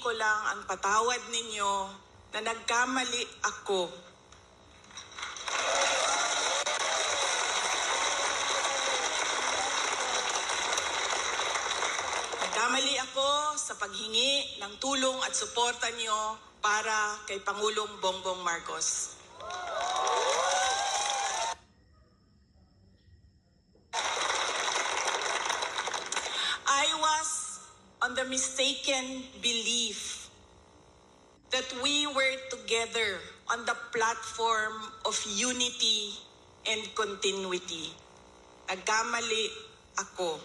ko lang ang patawad ninyo na nagkamali ako. Nagkamali ako sa paghingi ng tulong at suporta niyo para kay Pangulong Bongbong Marcos. I was on the mistaken belief that we were together on the platform of unity and continuity. Nagkamali ako,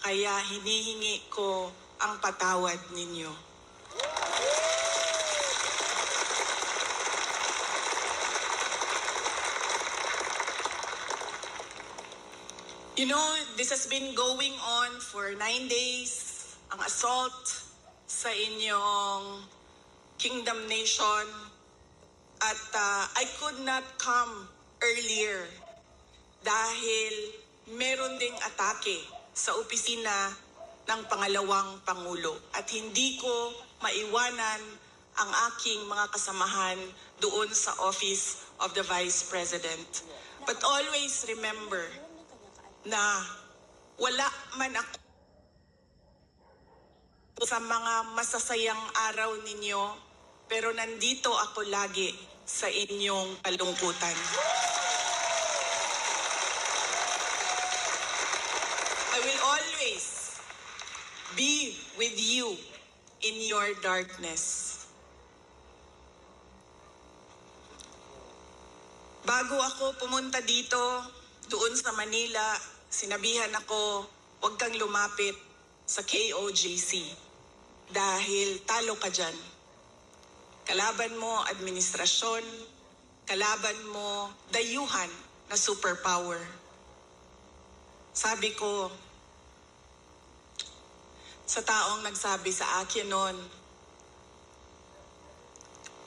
kaya hinihingi ko ang patawad ninyo. You know, this has been going on for 9 days. Ang assault sa inyong Kingdom Nation. At I could not come earlier dahil meron ding atake sa opisina ng pangalawang Pangulo. At hindi ko maiwanan ang aking mga kasamahan doon sa Office of the Vice President. But always remember na wala man ako sa mga masasayang araw ninyo, pero nandito ako lagi sa inyong kalungkutan. I will always be with you in your darkness. Bago ako pumunta dito, doon sa Manila, sinabihan ako, huwag kang lumapit sa KOJC dahil talo ka dyan. Kalaban mo administrasyon, kalaban mo dayuhan na superpower. Sabi ko sa taong nagsabi sa akin noon,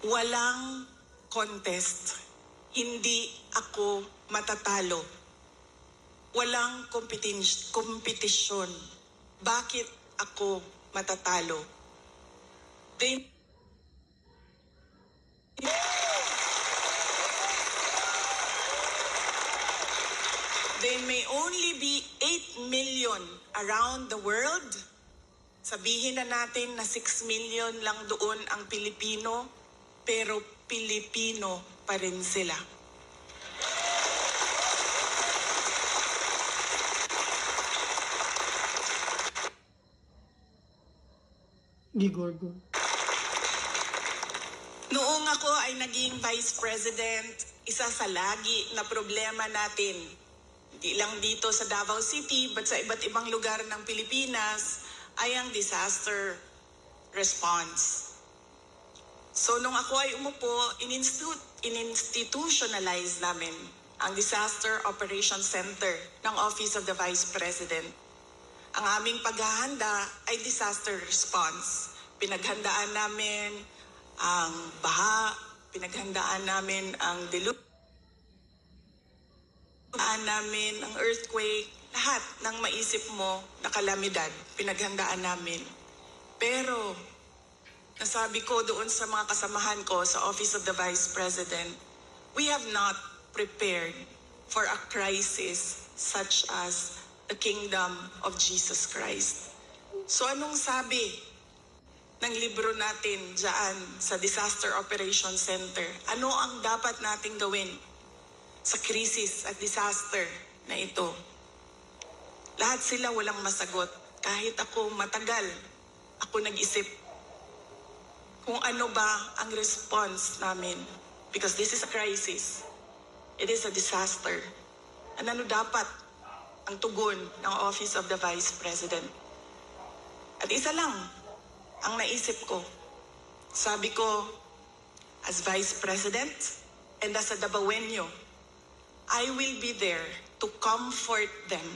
walang contest, hindi ako matatalo. Walang kompetisyon. Bakit ako matatalo? There may only be 8 million around the world. Sabihin na natin na 6 million lang doon ang Pilipino, pero Pilipino pa rin sila. Gigorgo. Noong ako ay naging Vice President, isa sa lagi na problema natin, hindi lang dito sa Davao City, but sa iba't ibang lugar ng Pilipinas, ay ang disaster response. So nung ako ay umupo, in-institutionalize namin ang Disaster Operations Center ng Office of the Vice President. Ang aming paghahanda ay disaster response. Pinaghandaan namin ang baha, pinaghandaan namin ang namin ang earthquake, lahat ng maisip mo na kalamidad, pinaghandaan namin. Pero, nasabi ko doon sa mga kasamahan ko sa Office of the Vice President, we have not prepared for a crisis such as the kingdom of Jesus Christ. So anong sabi ng libro natin dyan sa Disaster Operations Center? Ano ang dapat nating gawin sa krisis at disaster na ito? Lahat sila walang masagot. Kahit ako matagal, ako nag-isip kung ano ba ang response namin. Because this is a crisis. It is a disaster. And ano dapat ang tugon ng Office of the Vice President? At isa lang ang naisip ko. Sabi ko, as Vice President and as a Dabawenyo, I will be there to comfort them.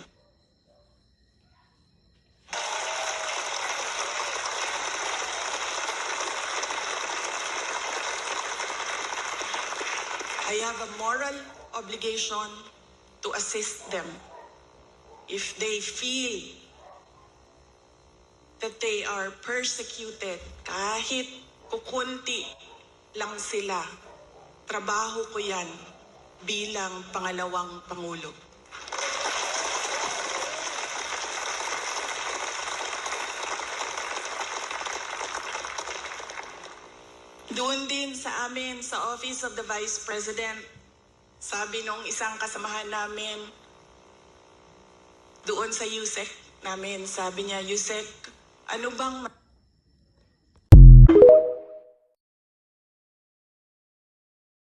I have a moral obligation to assist them if they feel that they are persecuted. Kahit kukunti lang sila, trabaho ko yan bilang pangalawang Pangulo. Doon din sa amin, sa Office of the Vice President, sabi nung isang kasamahan namin, doon sa USEC namin, sabi niya, USEC, ano bang